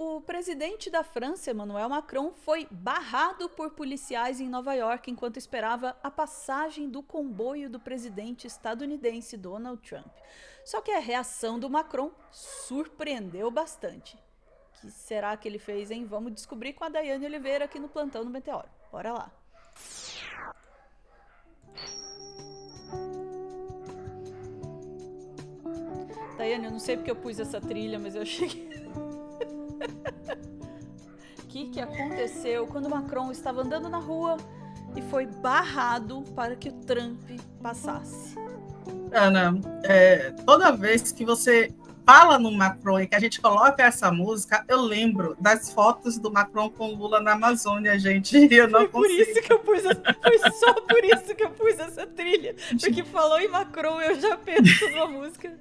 O presidente da França, Emmanuel Macron, foi barrado por policiais em Nova York enquanto esperava a passagem do comboio do presidente estadunidense Donald Trump. Só que a reação do Macron surpreendeu bastante. O que será que ele fez, hein? Vamos descobrir com a Daiane Oliveira aqui no Plantão do Meteoro. Bora lá. Daiane, eu não sei porque eu pus essa trilha, mas eu achei que... O que aconteceu quando Macron estava andando na rua e foi barrado para que o Trump passasse? Ana, toda vez que você fala no Macron e que a gente coloca essa música, eu lembro das fotos do Macron com Lula na Amazônia, gente. Eu não Foi só por isso que eu pus essa trilha. Porque falou em Macron, eu já penso na música.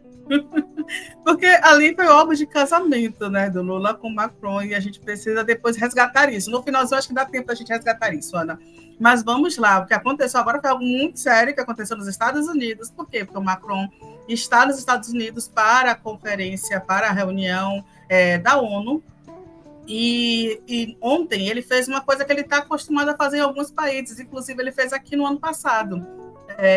Porque ali foi obra de casamento, né, do Lula com Macron, e a gente precisa depois resgatar isso. No finalzinho, acho que dá tempo da gente resgatar isso, Ana. Mas vamos lá, o que aconteceu agora foi algo muito sério que aconteceu nos Estados Unidos. Por quê? Porque o Macron está nos Estados Unidos para a conferência, para a reunião da ONU, e ontem ele fez uma coisa que ele está acostumado a fazer em alguns países, inclusive ele fez aqui no ano passado.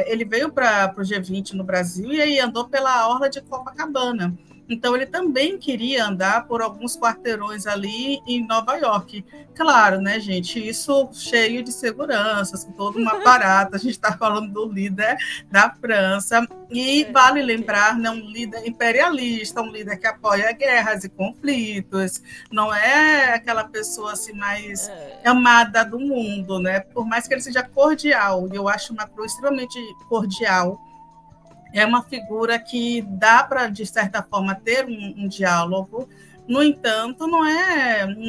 Ele veio para o G20 no Brasil e aí andou pela orla de Copacabana. Então, ele também queria andar por alguns quarteirões ali em Nova York. Claro, né, gente? Isso cheio de seguranças, com todo um aparato. A gente está falando do líder da França. E vale lembrar, né, um líder imperialista, um líder que apoia guerras e conflitos. Não é aquela pessoa assim, mais amada do mundo, né? Por mais que ele seja cordial. E eu acho Macron extremamente cordial. É uma figura que dá para, de certa forma, ter um diálogo. No entanto, não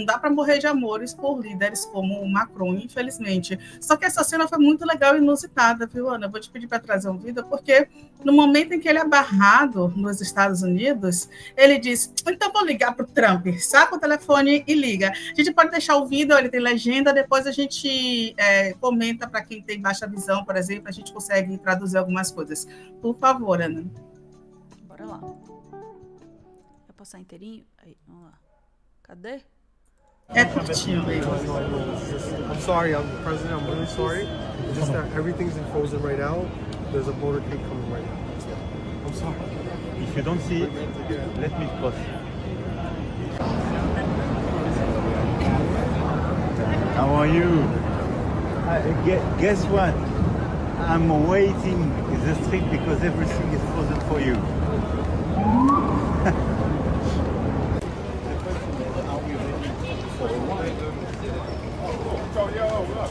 dá para morrer de amores por líderes como o Macron, infelizmente. Só que essa cena foi muito legal e inusitada, viu, Ana? Eu vou te pedir para trazer um vídeo, porque no momento em que ele é barrado nos Estados Unidos, ele diz, então vou ligar para o Trump, saca o telefone e liga. A gente pode deixar o vídeo, ele tem legenda, depois a gente comenta para quem tem baixa visão, por exemplo, a gente consegue traduzir algumas coisas. Por favor, Ana. Bora lá. Vai passar inteirinho? Aí, vamos lá. Cadê? É curtinho mesmo. I'm sorry, President, I'm really sorry. Just that everything's in frozen right now. There's a motorcade coming right now. I'm sorry. If you don't see it, let me cross. How are you? Guess what? I'm waiting in the street because everything is frozen for you.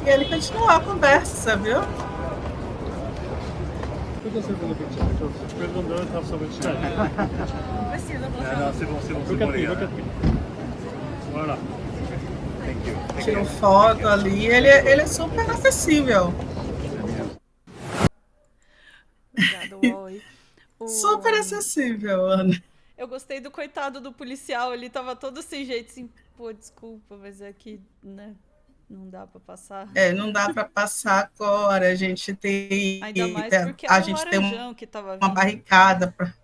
E ele continuou a conversa, viu? Non, c'est bon, c'est bon, les gars. Voilà. Thank you. Tirou foto ali, ele é super acessível. Obrigada, Wally. Super acessível, Ana. Eu gostei do coitado do policial, ele tava todo sem jeito, assim, pô, desculpa, mas é que, né, não dá pra passar. Não dá para passar agora, a gente tem... Ainda mais porque a era o gente tem Laranjão que tava uma vindo. barricada para...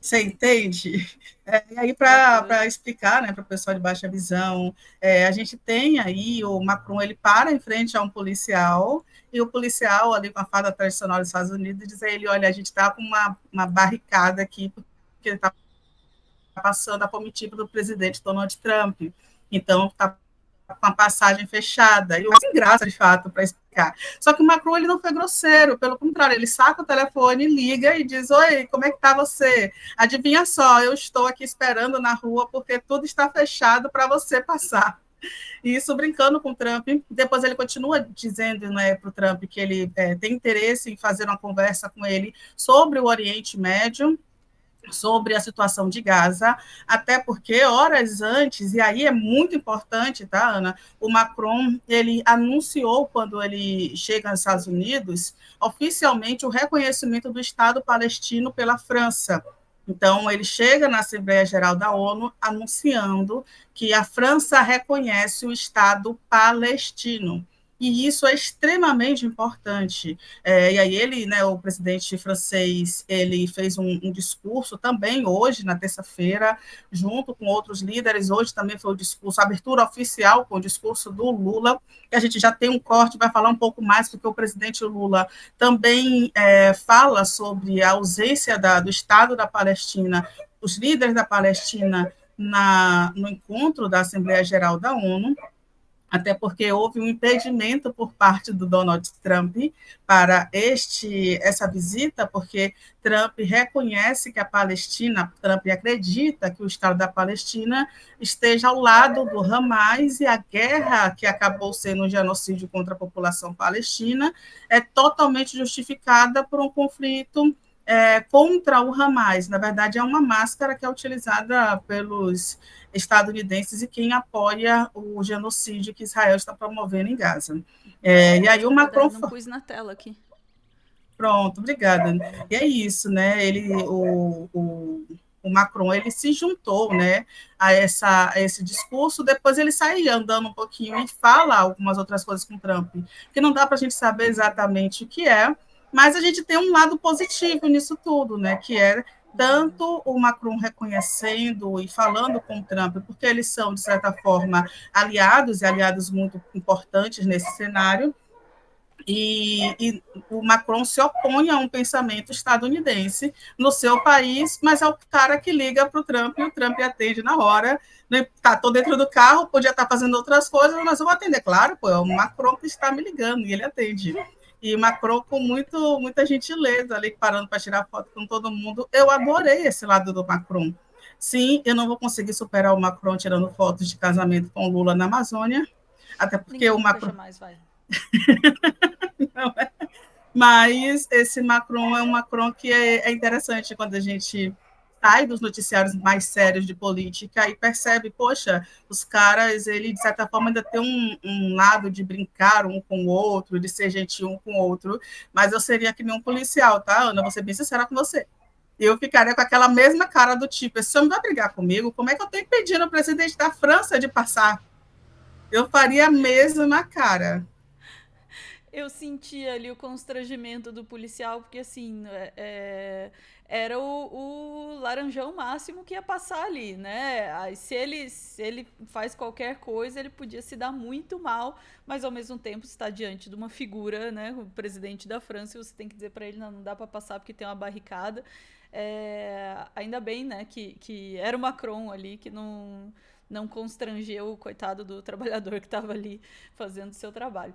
Você entende? E aí, para explicar, né, para o pessoal de baixa visão, a gente tem aí o Macron, ele para em frente a um policial, e o policial ali com a farda tradicional dos Estados Unidos diz a ele, olha, a gente está com uma barricada aqui, porque ele está passando a comitiva do presidente Donald Trump. Então, está com a passagem fechada. E eu sem graça, de fato, para explicar. Só que o Macron ele não foi grosseiro, pelo contrário, ele saca o telefone, liga e diz, oi, como é que está você? Adivinha só, eu estou aqui esperando na rua porque tudo está fechado para você passar. E isso brincando com o Trump. Depois ele continua dizendo, né, para o Trump que ele tem interesse em fazer uma conversa com ele sobre o Oriente Médio, sobre a situação de Gaza, até porque horas antes, e aí é muito importante, tá, Ana? O Macron, ele anunciou, quando ele chega nos Estados Unidos, oficialmente o reconhecimento do Estado palestino pela França. Então, ele chega na Assembleia Geral da ONU anunciando que a França reconhece o Estado palestino. E isso é extremamente importante. E aí ele, né, o presidente francês, ele fez um discurso também hoje, na terça-feira, junto com outros líderes. Hoje também foi o discurso, a abertura oficial com o discurso do Lula, que a gente já tem um corte, vai falar um pouco mais, porque o presidente Lula também fala sobre a ausência do Estado da Palestina, os líderes da Palestina no encontro da Assembleia Geral da ONU, até porque houve um impedimento por parte do Donald Trump para essa visita, porque Trump reconhece que a Palestina, Trump acredita que o Estado da Palestina esteja ao lado do Hamas, e a guerra que acabou sendo um genocídio contra a população palestina é totalmente justificada por um conflito contra o Hamas. Na verdade, é uma máscara que é utilizada pelos estadunidenses e quem apoia o genocídio que Israel está promovendo em Gaza. E aí o Macron... Não pus na tela aqui. Pronto, obrigada. E é isso, né? O Macron, ele se juntou, né, a esse discurso, depois ele sai andando um pouquinho e fala algumas outras coisas com Trump, que não dá para a gente saber exatamente o que é, mas a gente tem um lado positivo nisso tudo, né, que é tanto o Macron reconhecendo e falando com o Trump, porque eles são, de certa forma, aliados, e aliados muito importantes nesse cenário, e o Macron se opõe a um pensamento estadunidense no seu país, mas é o cara que liga para o Trump, e o Trump atende na hora. Estou dentro do carro, podia estar fazendo outras coisas, mas eu vou atender, claro, é o Macron que está me ligando, e ele atende. E o Macron com muita gentileza, ali parando para tirar foto com todo mundo. Eu adorei esse lado do Macron. Sim, eu não vou conseguir superar o Macron tirando fotos de casamento com Lula na Amazônia, até porque ninguém o Macron... mais vai. Não é? Mas esse Macron é um Macron que é interessante quando a gente sai dos noticiários mais sérios de política e percebe, poxa, os caras, ele de certa forma ainda tem um lado de brincar um com o outro, de ser gentil um com o outro, mas eu seria que nem um policial, tá, Ana? Vou ser bem sincera com você. Eu ficaria com aquela mesma cara do tipo, esse homem vai brigar comigo, como é que eu tenho que pedir ao presidente da França de passar? Eu faria a mesma cara. Eu senti ali o constrangimento do policial, porque assim, era o laranjão máximo que ia passar ali, né? Aí, se ele faz qualquer coisa, ele podia se dar muito mal, mas ao mesmo tempo está diante de uma figura, né? O presidente da França, e você tem que dizer para ele, não dá para passar porque tem uma barricada. Ainda bem, né, que era o Macron ali, que não constrangeu o coitado do trabalhador que estava ali fazendo o seu trabalho.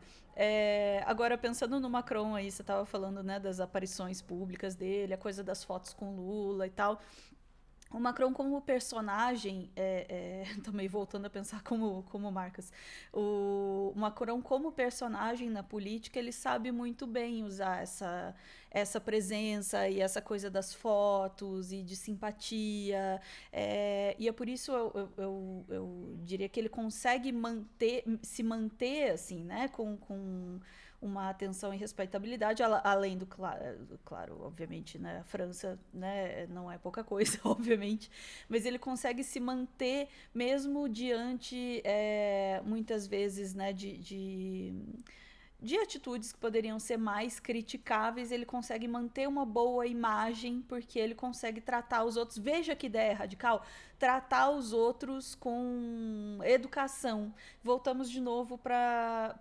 Agora, pensando no Macron aí, você estava falando, né, das aparições públicas dele, a coisa das fotos com Lula e tal. O Macron como personagem, também voltando a pensar como Marcas, o Macron como personagem na política, ele sabe muito bem usar essa presença e essa coisa das fotos e de simpatia, e é por isso eu diria que ele consegue se manter assim, né, com uma atenção e respeitabilidade, além do, claro, obviamente, né, a França, né, não é pouca coisa, obviamente, mas ele consegue se manter mesmo diante, muitas vezes, né, de atitudes que poderiam ser mais criticáveis, ele consegue manter uma boa imagem, porque ele consegue tratar os outros, veja que ideia radical, tratar os outros com educação. Voltamos de novo para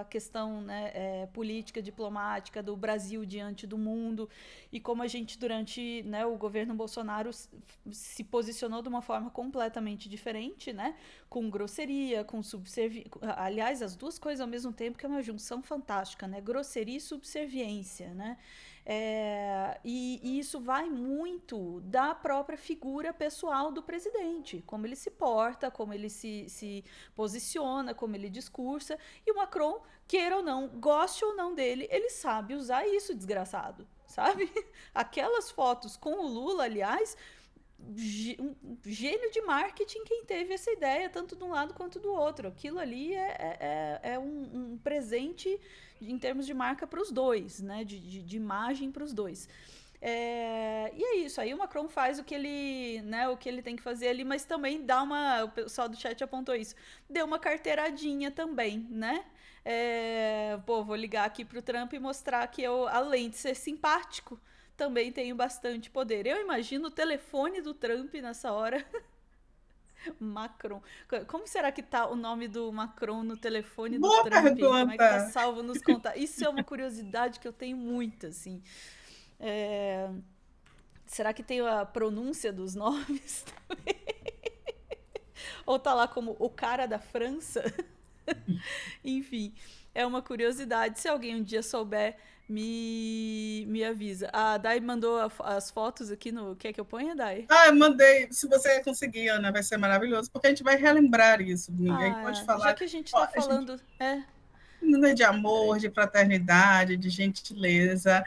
a questão, né, política, diplomática do Brasil diante do mundo, e como a gente durante, né, o governo Bolsonaro se posicionou de uma forma completamente diferente, né, com grosseria, com subserviência, aliás, as duas coisas ao mesmo tempo, que é uma junção fantástica, né, grosseria e subserviência, né, e isso vai muito da própria figura pessoal do presidente, como ele se porta, como ele se posiciona, como ele discursa, e o Macron, queira ou não, goste ou não dele, ele sabe usar isso, desgraçado, sabe? Aquelas fotos com o Lula, aliás, um gênio de marketing quem teve essa ideia, tanto de um lado quanto do outro. Aquilo ali é um presente em termos de marca para os dois, né? De imagem para os dois. E é isso, aí o Macron faz o que ele tem que fazer ali, mas também dá o pessoal do chat apontou isso, deu uma carteiradinha também, né? Vou ligar aqui pro Trump e mostrar que eu, além de ser simpático, também tenho bastante poder. Eu imagino o telefone do Trump nessa hora. Macron. Como será que tá o nome do Macron no telefone do Boa Trump, hein? Como é que tá pergunta. salvo nos contatos? Isso é uma curiosidade que eu tenho muito, assim. Será que tem a pronúncia dos nomes também? Ou tá lá como o cara da França? Enfim, é uma curiosidade. Se alguém um dia souber, me avisa. A Dai mandou as fotos aqui no... Quer que eu ponha, Dai? Eu mandei. Se você conseguir, Ana, vai ser maravilhoso, porque a gente vai relembrar isso. Ninguém pode Já falar. que a gente Ó, tá falando... de amor, de fraternidade, de gentileza.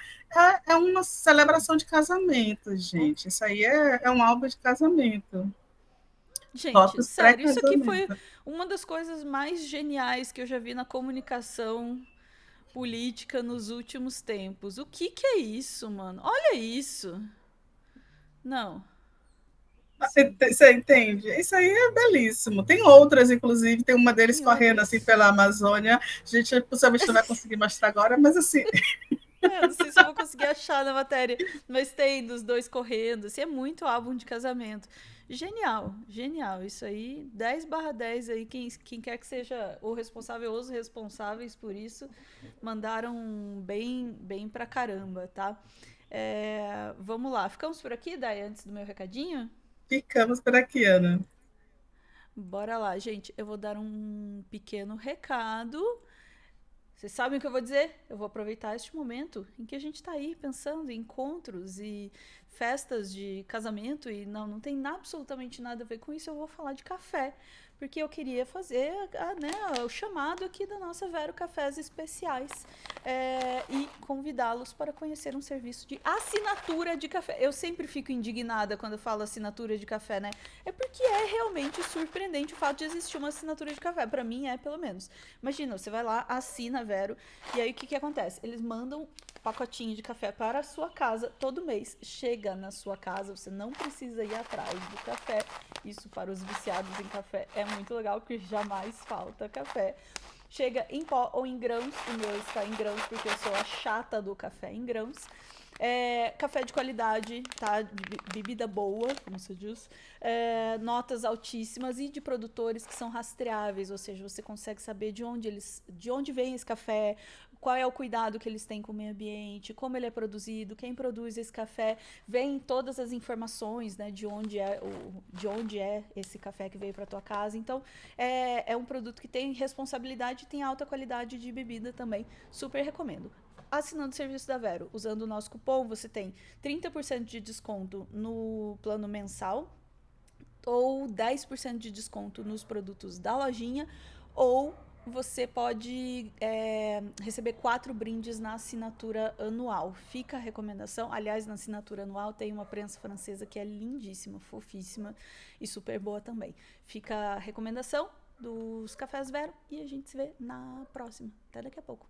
É uma celebração de casamento, gente. Isso aí é um álbum de casamento. Gente, Fotos sério, isso aqui foi pré-casamento. uma das coisas mais geniais que eu já vi na comunicação política nos últimos tempos. O que é isso, mano? Olha isso. Não. Sim, Você entende? Isso aí é belíssimo. Tem outras, inclusive, tem uma deles tem correndo assim outras. pela Amazônia. A gente possivelmente não vai conseguir mostrar agora, mas assim, Eu não sei se eu vou conseguir achar na matéria, mas tem dos dois correndo. Assim, é muito álbum de casamento. Genial, genial. Isso aí, 10/10 aí. Quem quer que seja o responsável ou os responsáveis por isso, mandaram bem pra caramba, tá? Vamos lá. Ficamos por aqui, Dai, antes do meu recadinho? ficamos por aqui, Ana. Bora lá, gente. Eu vou dar um pequeno recado. Vocês sabem o que eu vou dizer? Eu vou aproveitar este momento em que a gente está aí pensando em encontros e festas de casamento e não tem absolutamente nada a ver com isso. Eu vou falar de café, porque eu queria fazer o chamado aqui da nossa Vero Cafés Especiais e convidá-los para conhecer um serviço de assinatura de café. Eu sempre fico indignada quando eu falo assinatura de café, né? É porque é realmente surpreendente o fato de existir uma assinatura de café. Para mim pelo menos. Imagina, você vai lá, assina a Vero, e aí o que acontece? Eles mandam pacotinho de café para a sua casa todo mês. Chega na sua casa, você não precisa ir atrás do café. Isso para os viciados em café é muito legal, porque jamais falta café. Chega em pó ou em grãos. O meu está em grãos, porque eu sou a chata do café em grãos. Café de qualidade, tá? Bebida boa, como se diz. Notas altíssimas e de produtores que são rastreáveis, ou seja, você consegue saber de onde vem esse café, qual é o cuidado que eles têm com o meio ambiente, como ele é produzido, quem produz esse café, vem todas as informações, né, de onde é esse café que veio para tua casa. Então, é um produto que tem responsabilidade e tem alta qualidade de bebida também. Super recomendo. Assinando o serviço da Vero, usando o nosso cupom, você tem 30% de desconto no plano mensal ou 10% de desconto nos produtos da lojinha, ou você pode receber 4 brindes na assinatura anual. Fica a recomendação. Aliás, na assinatura anual tem uma prensa francesa que é lindíssima, fofíssima e super boa também. Fica a recomendação dos Cafés Vero e a gente se vê na próxima. Até daqui a pouco.